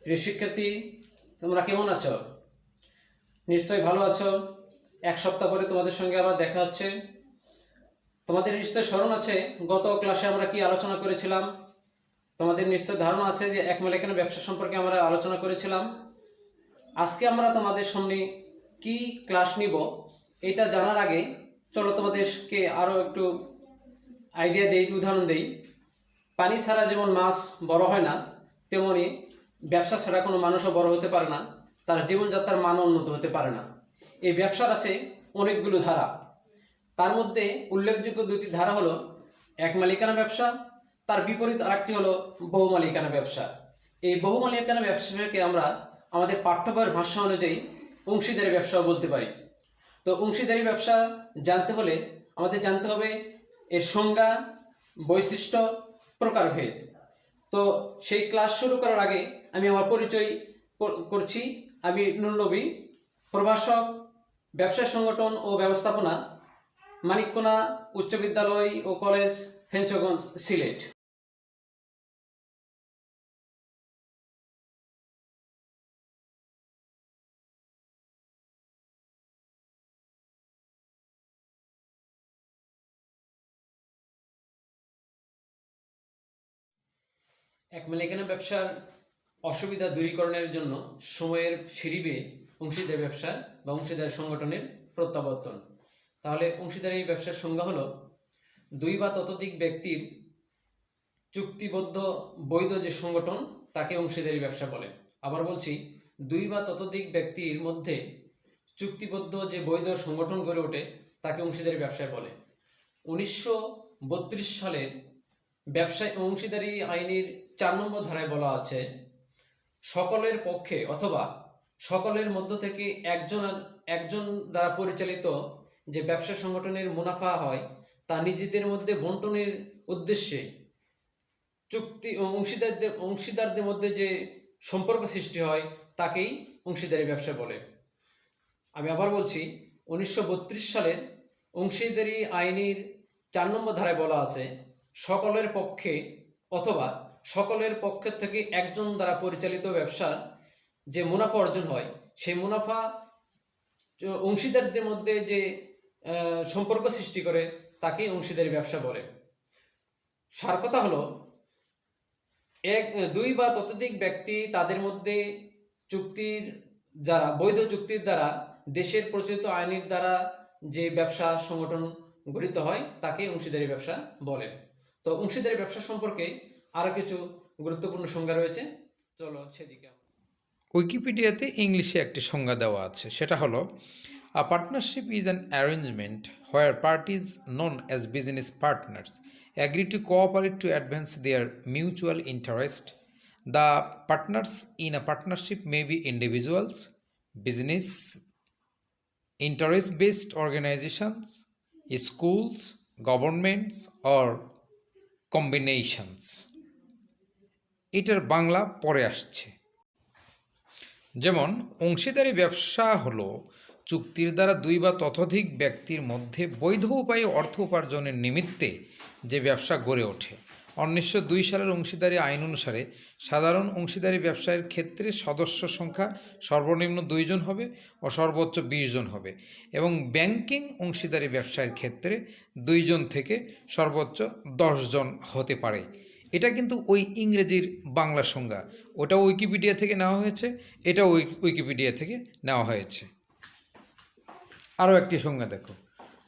প্রিয় শিক্ষার্থী, তোমরা কেমন আছো? নিশ্চয়ই ভালো আছো। এক সপ্তাহ পরে তোমাদের সঙ্গে আবার দেখা হচ্ছে। তোমাদের নিশ্চয় স্মরণ আছে গত ক্লাসে আমরা কি আলোচনা করেছিলাম। তোমাদের নিশ্চয় ধারণা আছে যে এক মালিকানা ব্যবসা সম্পর্কে আমরা আলোচনা করেছিলাম। আজকে আমরা তোমাদের সামনে কি ক্লাস নিব এটা জানার আগে চলো তোমাদেরকে আরও একটু আইডিয়া দেই, উদাহরণ দেই। পানি ছাড়া যেমন মাছ বড় হয় না, তেমনি ব্যবসা ছাড়া কোনো মানুষও বড় হতে পারে না, তার জীবনযাত্রার মানও উন্নত হতে পারে না। এই ব্যবসার আছে অনেকগুলো ধারা। তার মধ্যে উল্লেখযোগ্য দুটি ধারা হলো এক মালিকানা ব্যবসা, তার বিপরীত আরেকটি হলো বহু মালিকানা ব্যবসা। এই বহু মালিকানা ব্যবসাকে আমরা আমাদের পাঠ্যবইয়ের ভাষা অনুযায়ী অংশীদারি ব্যবসাও বলতে পারি। তো অংশীদারি ব্যবসা জানতে হলে আমাদের জানতে হবে এর সংজ্ঞা, বৈশিষ্ট্য, প্রকারভেদ। তো সেই ক্লাস শুরু করার আগে আমি আমার পরিচয় করছি। আমি নুরুল নবী, প্রভাষক, ব্যবসা সংগঠন ও ব্যবস্থাপনা, মানিককোনা উচ্চ বিদ্যালয় ও কলেজ, ফেঞ্চগঞ্জ, সিলেট। এক মালিকানা ব্যবসার অসুবিধা দূরীকরণের জন্য সময়ের সিঁড়ি অংশীদারি ব্যবসা বা অংশীদারি সংগঠনের প্রত্যাবর্তন। তাহলে অংশীদারি ব্যবসার সংজ্ঞা হলো দুই বা ততোধিক ব্যক্তির চুক্তিবদ্ধ বৈধ যে সংগঠন তাকে অংশীদারি ব্যবসা বলে। আবার বলছি, দুই বা ততোধিক ব্যক্তির মধ্যে চুক্তিবদ্ধ যে বৈধ সংগঠন গড়ে ওঠে তাকে অংশীদারি ব্যবসায় বলে। 1932 সালের ব্যবসায় অংশীদারি আইনের 4 নম্বর ধারায় বলা আছে, সকলের পক্ষে অথবা সকলের মধ্য থেকে একজন দ্বারা পরিচালিত যে ব্যবসা সংগঠনের মুনাফা হয় তা নিজেদের মধ্যে বন্টনের উদ্দেশ্যে চুক্তি অংশীদারদের মধ্যে যে সম্পর্ক সৃষ্টি হয় তাকেই অংশীদারি ব্যবসা বলে। আমি আবার বলছি, 1932 সালের অংশীদারি আইনের 4 নম্বর ধারায় বলা আছে, সকলের পক্ষে অথবা সকলের পক্ষ থেকে একজন দ্বারা পরিচালিত ব্যবসার যে মুনাফা অর্জন হয় সেই মুনাফা অংশীদারদের মধ্যে যে সম্পর্ক সৃষ্টি করে তাকে অংশীদারি ব্যবসা বলে। সার কথা হলো, দুই বা ততোধিক ব্যক্তি তাদের মধ্যে চুক্তির যারা বৈধ চুক্তির দ্বারা দেশের প্রচলিত আইনের দ্বারা যে ব্যবসা সংগঠন গঠিত হয় তাকে অংশীদারি ব্যবসা বলে। তো অংশীদারি ব্যবসা সম্পর্কে আরো কিছু গুরুত্বপূর্ণ সংজ্ঞা রয়েছে, চলো সেদিকে। উইকিপিডিয়াতে ইংলিশে একটি সংজ্ঞা দেওয়া আছে, সেটা হলো a partnership is an arrangement where parties known as business partners agree to cooperate to advance their mutual interest. The partners in a partnership may be individuals, business, interest-based organizations, schools, governments, or combinations. এটার বাংলা পরে আসছে। যেমন অংশীদারি ব্যবসা হলো চুক্তির দ্বারা দুই বা ততোধিক ব্যক্তির মধ্যে বৈধ উপায়ে অর্থ উপার্জনের নিমিত্তে যে ব্যবসা গড়ে ওঠে। 1902 সালের অংশীদারি আইন অনুসারে সাধারণ অংশীদারি ব্যবসায়ের ক্ষেত্রে সদস্য সংখ্যা সর্বনিম্ন 2 জন হবে ও সর্বোচ্চ 20 জন হবে, এবং ব্যাংকিং অংশীদারি ব্যবসায়ের ক্ষেত্রে 2 জন থেকে সর্বোচ্চ 10 জন হতে পারে। এটা কিন্তু ওই ইংরেজির বাংলা সংজ্ঞা, ওটা উইকিপিডিয়া থেকে নেওয়া হয়েছে, এটা উইকিপিডিয়া থেকে নেওয়া হয়েছে। আরও একটি সংজ্ঞা দেখো,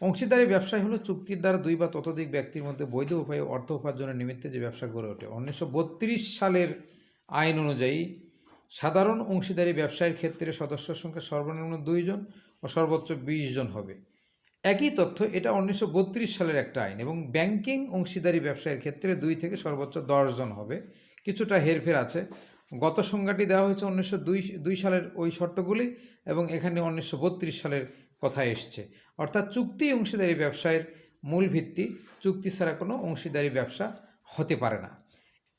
অংশীদারি ব্যবসায় হলো চুক্তির দ্বারা দুই বা ততোধিক ব্যক্তির মধ্যে বৈধ উপায়ে অর্থ উপার্জনের নিমিত্তে যে ব্যবসা গড়ে ওঠে। 1932 সালের আইন অনুযায়ী সাধারণ অংশীদারি ব্যবসায়ের ক্ষেত্রে সদস্য সংখ্যা সর্বনিম্ন 2 জন ও সর্বোচ্চ 20 জন হবে। একই তথ্য এটা 1932 সালের একটা আইন, এবং ব্যাংকিং অংশীদারি ব্যবসায়ের ক্ষেত্রে 2 থেকে সর্বোচ্চ 10 জন হবে। কিছুটা হেরফের আছে, গত সংজ্ঞাটি দেওয়া হয়েছে 1902 সালের ওই শর্তগুলি, এবং এখানে 1932 সালের কথা এসছে। অর্থাৎ চুক্তি অংশীদারি ব্যবসায়ের মূল ভিত্তি, চুক্তি ছাড়া কোনো অংশীদারি ব্যবসা হতে পারে না।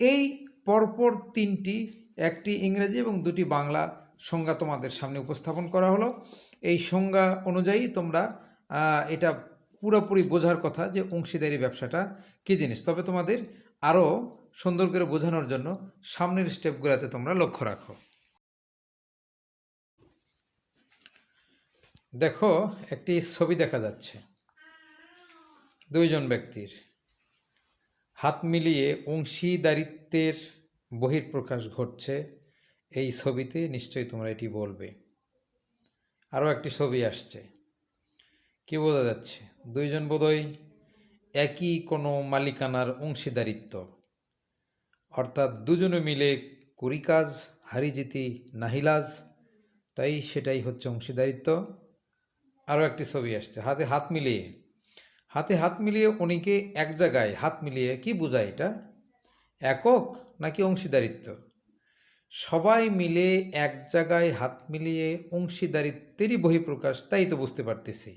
এই পরপর 3টি, একটি ইংরেজি এবং 2টি বাংলা সংজ্ঞা তোমাদের সামনে উপস্থাপন করা হলো। এই সংজ্ঞা অনুযায়ী তোমরা এটা পুরোপুরি বোঝার কথা যে অংশীদারি ব্যবসাটা কী জিনিস। তবে তোমাদের আরও সুন্দর করে বোঝানোর জন্য সামনের স্টেপগুলোতে তোমরা লক্ষ্য রাখো। দেখো, একটি ছবি দেখা যাচ্ছে দুইজন ব্যক্তির হাত মিলিয়ে অংশীদারিত্বের বহিঃপ্রকাশ ঘটছে এই ছবিতে। নিশ্চয়ই তোমরা এটি বলবে। আরও একটি ছবি আসছে, কি বোঝা যাচ্ছে? দুইজন বোধহয় একই কোনো মালিকানার অংশীদারিত্ব, অর্থাৎ দুজনে মিলে করি কাজ, হারি জিতি নাহিলাজ, তাই সেটাই হচ্ছে অংশীদারিত্ব। আরও একটি ছবি আসছে, হাতে হাত মিলিয়ে অনেকে এক জায়গায় হাত মিলিয়ে, কি বোঝায় এটা? একক নাকি অংশীদারিত্ব? সবাই মিলে এক জায়গায় হাত মিলিয়ে অংশীদারিত্বেরই বহিঃপ্রকাশ, তাই তো বুঝতে পারতেছি।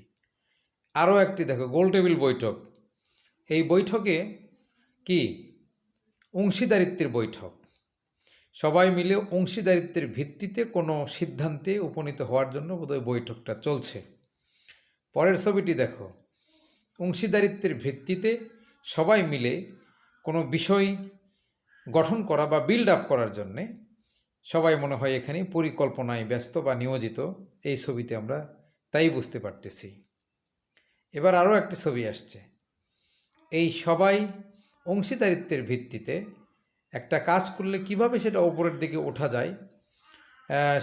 আরও একটি দেখো, গোল টেবিল বৈঠক। এই বৈঠকে কি অংশীদারিত্বের বৈঠক, সবাই মিলে অংশীদারিত্বের ভিত্তিতে কোনো সিদ্ধান্তে উপনীত হওয়ার জন্য বোধহয় বৈঠকটা চলছে। পরের ছবিটি দেখো, অংশীদারিত্বের ভিত্তিতে সবাই মিলে কোনো বিষয় গঠন করা বা বিল্ড আপ করার জন্যে সবাই মনে হয় এখানে পরিকল্পনায় ব্যস্ত বা নিয়োজিত, এই ছবিতে আমরা তাই বুঝতে পারতেছি। এবার আরও একটি ছবি আসছে, এই সবাই অংশীদারিত্বের ভিত্তিতে একটা কাজ করলে কিভাবে সেটা ওপরের দিকে ওঠা যায়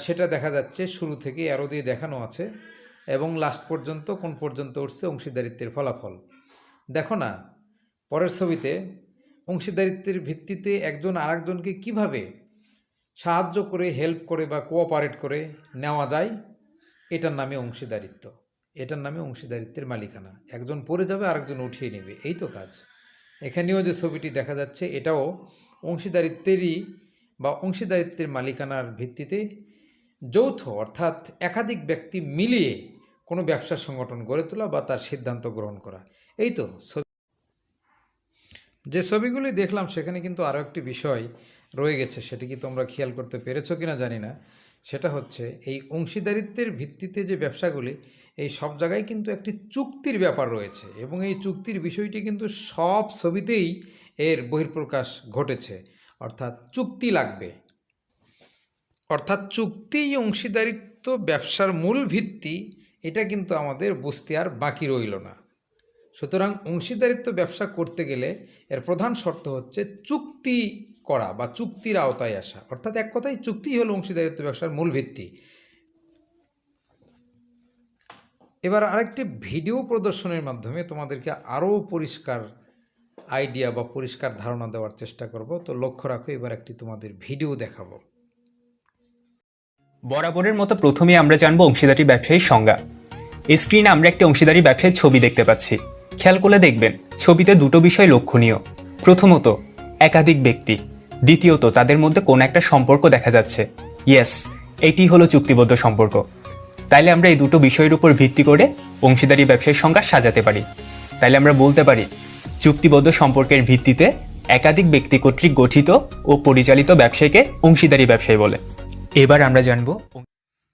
সেটা দেখা যাচ্ছে। শুরু থেকে অ্যারো দিয়ে দেখানো আছে এবং লাস্ট পর্যন্ত কোন পর্যন্ত উঠছে অংশীদারিত্বের ফলাফল। দেখো না, পরের ছবিতে অংশীদারিত্বের ভিত্তিতে একজন আরেকজনকে কিভাবে সাহায্য করে, হেল্প করে বা কোঅপারেট করে নেওয়া যায়, এটার নামে অংশীদারিত্ব, এটার নামে অংশীদারিত্বের মালিকানা। একজন পড়ে যাবে, আরেকজন উঠিয়ে নেবে, এই তো কাজ। এখানেও যে ছবিটি দেখা যাচ্ছে এটাও অংশীদারিত্বেরই বা অংশীদারিত্বের মালিকানার ভিত্তিতে যৌথ, অর্থাৎ একাধিক ব্যক্তি মিলিয়ে কোনো ব্যবসা সংগঠন গড়ে তোলা বা তার সিদ্ধান্ত গ্রহণ করা। এই তো যে ছবিগুলি দেখলাম সেখানে কিন্তু আরও একটি বিষয় রয়ে গেছে, সেটি কি তোমরা খেয়াল করতে পেরেছো কিনা জানি না। সেটা হচ্ছে এই অংশীদারিত্বের ভিত্তিতে যে ব্যবসাগুলি, এই সব জায়গায় কিন্তু একটি চুক্তির ব্যাপার রয়েছে এবং এই চুক্তির বিষয়টি কিন্তু সব ছবিতেই এর বহিঃপ্রকাশ ঘটেছে। অর্থাৎ চুক্তি লাগবে, অর্থাৎ চুক্তিই অংশীদারিত্ব ব্যবসার মূল ভিত্তি, এটা কিন্তু আমাদের বুঝতে আর বাকি রইল না। সুতরাং অংশীদারিত্ব ব্যবসা করতে গেলে এর প্রধান শর্ত হচ্ছে চুক্তি করা বা চুক্তির আওতায় আসা, অর্থাৎ এক কথায় চুক্তি হলো অংশীদারিত্ব ব্যবসার মূল ভিত্তি। এবার আরেকটি ভিডিও প্রদর্শনের মাধ্যমে তোমাদেরকে আরও পরিষ্কার আইডিয়া বা পরিষ্কার ধারণা দেওয়ার চেষ্টা করব। তো লক্ষ্য রাখো, এবার একটি তোমাদের ভিডিও দেখাবো। বরাবরের মতো প্রথমে আমরা জানবো অংশীদারি ব্যবসায়ীর সংজ্ঞা। স্ক্রিনে আমরা একটি অংশীদারি ব্যবসায়ীর ছবি দেখতে পাচ্ছি। খেয়াল করলে দেখবেন ছবিতে দুটো বিষয় লক্ষণীয়। প্রথমত একাধিক ব্যক্তি, দ্বিতীয়ত তাদের মধ্যে কোনো একটা সম্পর্ক দেখা যাচ্ছে। ইয়েস, এটি হলো চুক্তিবদ্ধ সম্পর্ক। তাইলে আমরা এই দুটো বিষয়ের উপর ভিত্তি করে অংশীদারি ব্যবসায়ীর সংজ্ঞা সাজাতে পারি। তাইলে আমরা বলতে পারি চুক্তিবদ্ধ সম্পর্কের ভিত্তিতে একাধিক ব্যক্তি কর্তৃক গঠিত ও পরিচালিত ব্যবসায়ীকে অংশীদারি ব্যবসায়ী বলে। এবার আমরা জানবো,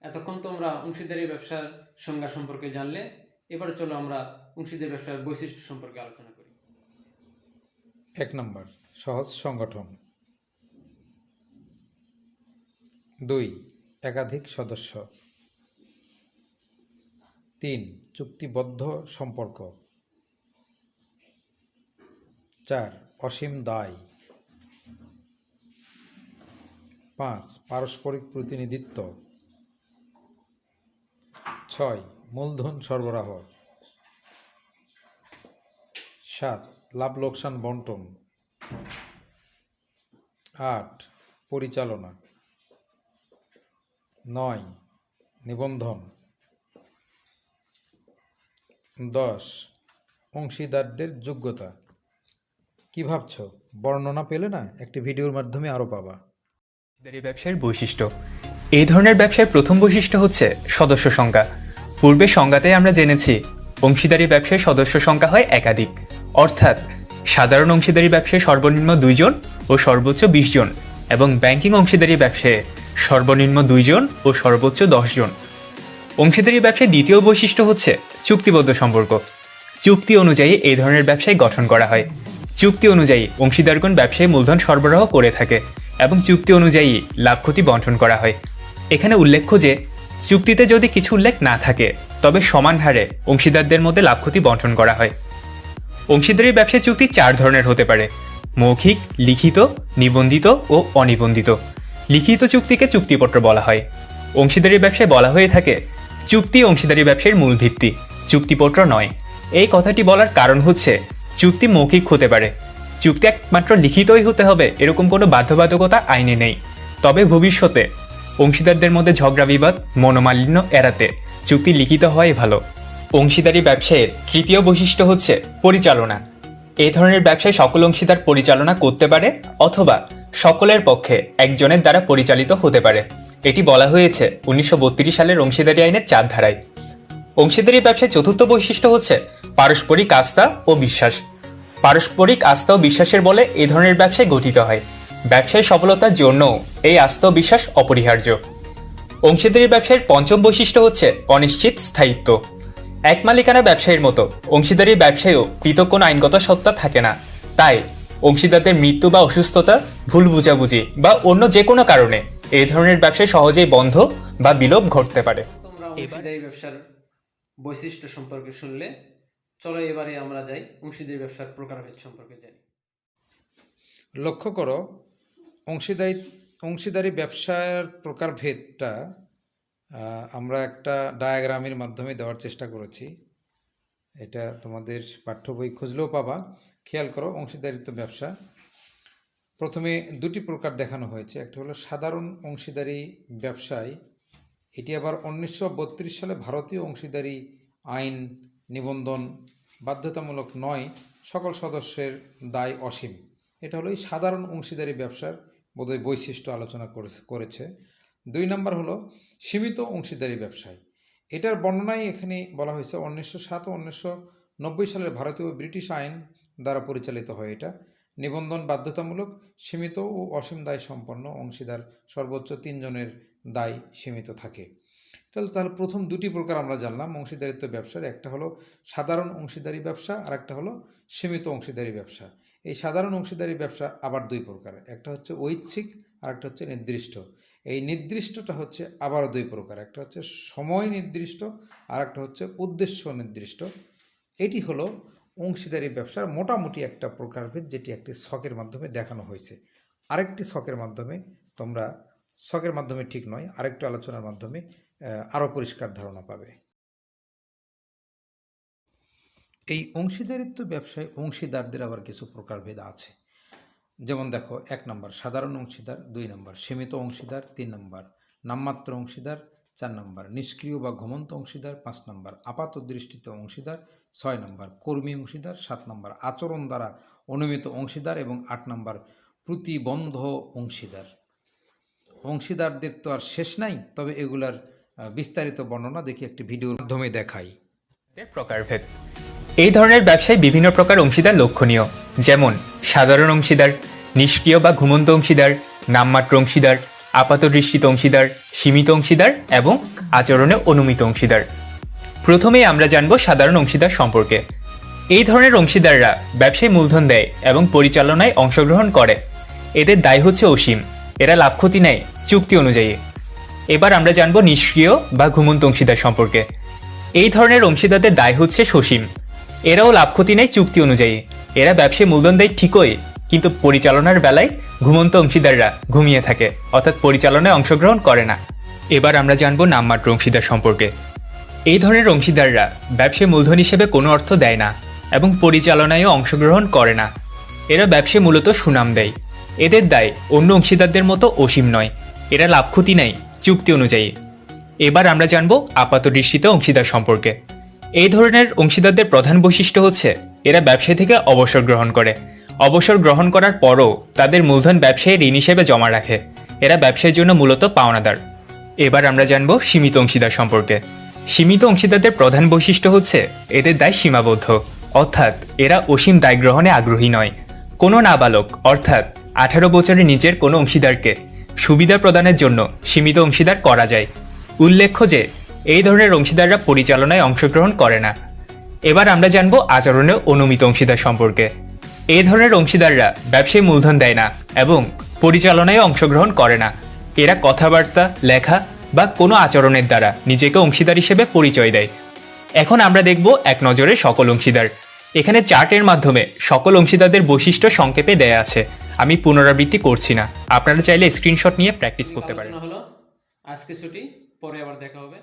এতক্ষণ তোমরা অংশীদারি ব্যবসার সংজ্ঞা সম্পর্কে জানলে, এবার চলো আমরা অংশীদারি ব্যবসার বৈশিষ্ট্য সম্পর্কে আলোচনা করি। 1 নম্বর, সহজ সংগঠন। 2, একাধিক সদস্য। 3, চুক্তিবদ্ধ সম্পর্ক। 4, অসীম দায়। 5, পারস্পরিক প্রতিনিধিত্ব। 6, মূলধন সরবরাহ। 7, লাভ লোকসান বন্টন। 8, পরিচালনা। 9, নিবন্ধন। 10, অংশীদারদের যোগ্যতা। কি ভাবছো? বর্ণনা পেলে না? একটি ভিডিওর মাধ্যমে আরও পাবা। অংশীদারি ব্যবসায়ের বৈশিষ্ট্য। এই ধরনের ব্যবসায়ের প্রথম বৈশিষ্ট্য হচ্ছে সদস্য সংখ্যা। পূর্বে সংজ্ঞাতে আমরা জেনেছি অংশীদারি ব্যবসায় সদস্য সংখ্যা হয় একাধিক, অর্থাৎ সাধারণ অংশীদারি ব্যবসায় সর্বনিম্ন 2 জন ও সর্বোচ্চ 20 জন এবং ব্যাংকিং অংশীদারি ব্যবসায়ে সর্বনিম্ন 2 জন ও সর্বোচ্চ 10 জন। অংশীদারি ব্যবসায় দ্বিতীয় বৈশিষ্ট্য হচ্ছে চুক্তিবদ্ধ সম্পর্ক। চুক্তি অনুযায়ী এই ধরনের ব্যবসায় গঠন করা হয়। চুক্তি অনুযায়ী অংশীদারগণ ব্যবসায়ী মূলধন সরবরাহ করে থাকে এবং চুক্তি অনুযায়ী লাভ ক্ষতি বন্টন করা হয়। এখানে উল্লেখ্য যে চুক্তিতে যদি কিছু উল্লেখ না থাকে তবে সমান হারে অংশীদারদের মধ্যে লাভ ক্ষতি বন্টন করা হয়। অংশীদারি ব্যবসায় চুক্তি 4 ধরনের হতে পারে: মৌখিক, লিখিত, নিবন্ধিত ও অনিবন্ধিত। লিখিত চুক্তিকে চুক্তিপত্র বলা হয়। অংশীদারি ব্যবসায় বলা হয়ে থাকে চুক্তি অংশীদারি ব্যবসায়ের মূল ভিত্তি, চুক্তিপত্র নয়। এই কথাটি বলার কারণ হচ্ছে চুক্তি মৌখিক হতে পারে, চুক্তি একমাত্র লিখিতই হতে হবে এরকম কোনো বাধ্যবাধকতা আইনে নেই। তবে ভবিষ্যতে অংশীদারদের মধ্যে ঝগড়া বিবাদ, মনোমালিন্য এড়াতে চুক্তি লিখিত হওয়াই ভালো। অংশীদারি ব্যবসায়ের তৃতীয় বৈশিষ্ট্য হচ্ছে পরিচালনা। এই ধরনের ব্যবসায় সকল অংশীদার পরিচালনা করতে পারে অথবা সকলের পক্ষে একজনের দ্বারা পরিচালিত হতে পারে। এটি বলা হয়েছে 1932 সালের অংশীদারি আইনের 4 ধারায়। অংশীদারি ব্যবসায় চতুর্থ বৈশিষ্ট্য হচ্ছে পারস্পরিক আস্থা ও বিশ্বাস। পারস্পরিক আস্থা ও বিশ্বাসের বলে এই ধরনের ব্যবসায় গঠিত হয়। ব্যবসায় সফলতার জন্য এই আস্থা ও বিশ্বাস অপরিহার্য। অংশীদারি ব্যবসায়ের পঞ্চম বৈশিষ্ট্য হচ্ছে অনিশ্চিত স্থায়িত্ব। এক মালিকানা ব্যবসায়ের মতো অংশীদারি ব্যবসায়ও পৃথক কোনো আইনগত সত্তা থাকে না। তাই অংশীদারদের মৃত্যু বা অসুস্থতা, ভুল বুঝাবুঝি বা অন্য যে কোনো কারণে এই ধরনের ব্যবসায় সহজেই বন্ধ বা বিলোপ ঘটতে পারে। তোমরা অংশীদারি ব্যবসার বৈশিষ্ট্য সম্পর্কে শুনলে, চলো এবারে আমরা যাই অংশীদারি ব্যবসার প্রকারভেদ সম্পর্কে জানি। লক্ষ্য করো, অংশীদারি ব্যবসার প্রকারভেদটা আমরা একটা ডায়াগ্রামের মাধ্যমে দেওয়ার চেষ্টা করেছি। এটা তোমাদের পাঠ্য বই খুঁজলেও পাবা। খেয়াল করো, অংশীদারিত্ব ব্যবসা প্রথমে 2টি প্রকার দেখানো হয়েছে। একটা হলো সাধারণ অংশীদারি ব্যবসায়, এটি আবার 1932 সালে ভারতীয় অংশীদারি আইন নিবন্ধন বাধ্যতামূলক নয়, সকল সদস্যের দায় অসীম। এটা হলো এই সাধারণ অংশীদারি ব্যবসার বোধহয় বৈশিষ্ট্য আলোচনা করেছে। 2 নম্বর হলো সীমিত অংশীদারি ব্যবসায়। এটার বর্ণনাই এখানে বলা হয়েছে 1907 ও 1990 সালের ভারতীয় ব্রিটিশ আইন দ্বারা পরিচালিত হয়। এটা নিবন্ধন বাধ্যতামূলক, সীমিত ও অসীম দায় সম্পন্ন অংশীদার সর্বোচ্চ 3 জনের দায় সীমিত থাকে। তাহলে প্রথম 2টি প্রকার আমরা জানলাম অংশীদারিত্ব ব্যবসার। একটা হলো সাধারণ অংশীদারি ব্যবসা আর একটা হলো সীমিত অংশীদারি ব্যবসা। এই সাধারণ অংশীদারি ব্যবসা আবার 2 প্রকার, একটা হচ্ছে ঐচ্ছিক আর একটা হচ্ছে নির্দিষ্ট। এই নির্দিষ্টটা হচ্ছে আবারও 2 প্রকার, একটা হচ্ছে সময় নির্দিষ্ট আর একটা হচ্ছে উদ্দেশ্য নির্দিষ্ট। এটি হলো অংশীদারি ব্যবসার মোটামুটি একটা প্রকারভেদ, যেটি একটি ছকের মাধ্যমে দেখানো হয়েছে। আরেকটি ছকের মাধ্যমে তোমরা, ছকের মাধ্যমে ঠিক নয়, আরেকটু আলোচনার মাধ্যমে আরও পরিষ্কার ধারণা পাবে। এই অংশীদারিত্ব ব্যবসায় অংশীদারদের আবার কিছু প্রকারভেদ আছে। যেমন দেখো, 1 নম্বর সাধারণ অংশীদার, 2 নম্বর সীমিত অংশীদার, 3 নম্বর নামমাত্র অংশীদার, 4 নম্বর নিষ্ক্রিয় বা ঘুমন্ত অংশীদার, 5 নম্বর আপাত দৃষ্টিতে অংশীদার, 6 নম্বর কর্মী অংশীদার, 7 নম্বর আচরণ দ্বারা অনুমিত অংশীদার এবং 8 নম্বর প্রতিবন্ধ অংশীদার। অংশীদারদের তো আর শেষ নাই, তবে এগুলার বিস্তারিত বর্ণনা দেখি একটি ভিডিওর মাধ্যমে দেখাই। প্রকারভেদ। এই ধরনের ব্যবসায় বিভিন্ন প্রকার অংশীদার লক্ষণীয়, যেমন সাধারণ অংশীদার, নিষ্ক্রিয় বা ঘুমন্ত অংশীদার, নামমাত্র অংশীদার, আপাতদৃষ্টিত অংশীদার, সীমিত অংশীদার এবং আচরণে অনুমিত অংশীদার। প্রথমেই আমরা জানব সাধারণ অংশীদার সম্পর্কে। এই ধরনের অংশীদাররা ব্যবসায় মূলধন দেয় এবং পরিচালনায় অংশগ্রহণ করে। এদের দায় হচ্ছে অসীম, এরা লাভ ক্ষতি নেয় চুক্তি অনুযায়ী। এবার আমরা জানব নিষ্ক্রিয় বা ঘুমন্ত অংশীদার সম্পর্কে। এই ধরনের অংশীদারদের দায় হচ্ছে সসীম, এরাও লাভ ক্ষতি নেয় চুক্তি অনুযায়ী। এরা ব্যবসায় মূলধন দেয় ঠিকই, কিন্তু পরিচালনার বেলায় ঘুমন্ত অংশীদাররা ঘুমিয়ে থাকে, অর্থাৎ পরিচালনায় অংশগ্রহণ করে না। এবার আমরা জানব নামমাত্র অংশীদার সম্পর্কে। এই ধরনের অংশীদাররা ব্যবসায় মূলধন হিসেবে কোনো অর্থ দেয় না এবং পরিচালনায়ও অংশগ্রহণ করে না। এরা ব্যবসায় মূলত সুনাম দেয়। এদের দায় অন্য অংশীদারদের মতো অসীম নয়, এরা লাভ ক্ষতি নেয় চুক্তি অনুযায়ী। এবার আমরা জানব আপাতদৃষ্টিত অংশীদার সম্পর্কে। এই ধরনের অংশীদারদের প্রধান বৈশিষ্ট্য হচ্ছে এরা ব্যবসায় থেকে অবসর গ্রহণ করে। অবসর গ্রহণ করার পরও তাদের মূলধন ব্যবসায় ঋণ হিসেবে জমা রাখে। এরা ব্যবসায়ের জন্য মূলত পাওনাদার। এবার আমরা জানব সীমিত অংশীদার সম্পর্কে। সীমিত অংশীদারদের প্রধান বৈশিষ্ট্য হচ্ছে এদের দায় সীমাবদ্ধ, অর্থাৎ এরা অসীম দায় গ্রহণে আগ্রহী নয়। কোনো নাবালক অর্থাৎ 18 বছরের নিচের কোনো অংশীদারকে সুবিধা প্রদানের জন্য সীমিত অংশীদার করা যায়। উল্লেখ্য যে এই ধরনের অংশীদাররা পরিচালনায় অংশগ্রহণ করে না। এবার আমরা জানব আচরণে অনুমিত অংশীদার সম্পর্কে। এই ধরনের অংশীদাররা ব্যবসায় মূলধন দেয় না এবং পরিচালনায় অংশগ্রহণ করে না। এরা কথাবার্তা, লেখা বা কোনো আচরণের দ্বারা নিজেকে অংশীদার হিসেবে পরিচয় দেয়। এখন আমরা দেখব এক নজরে সকল অংশীদার। এখানে চার্টের মাধ্যমে সকল অংশীদারদের বৈশিষ্ট্য সংক্ষেপে দেয়া আছে। আমি পুনরাবৃত্তি করছি না, আপনারা চাইলে স্ক্রিনশট নিয়ে প্র্যাকটিস করতে পারেন। আলোচনা হলো, আজকে ছুটি, পরে আবার দেখা হবে।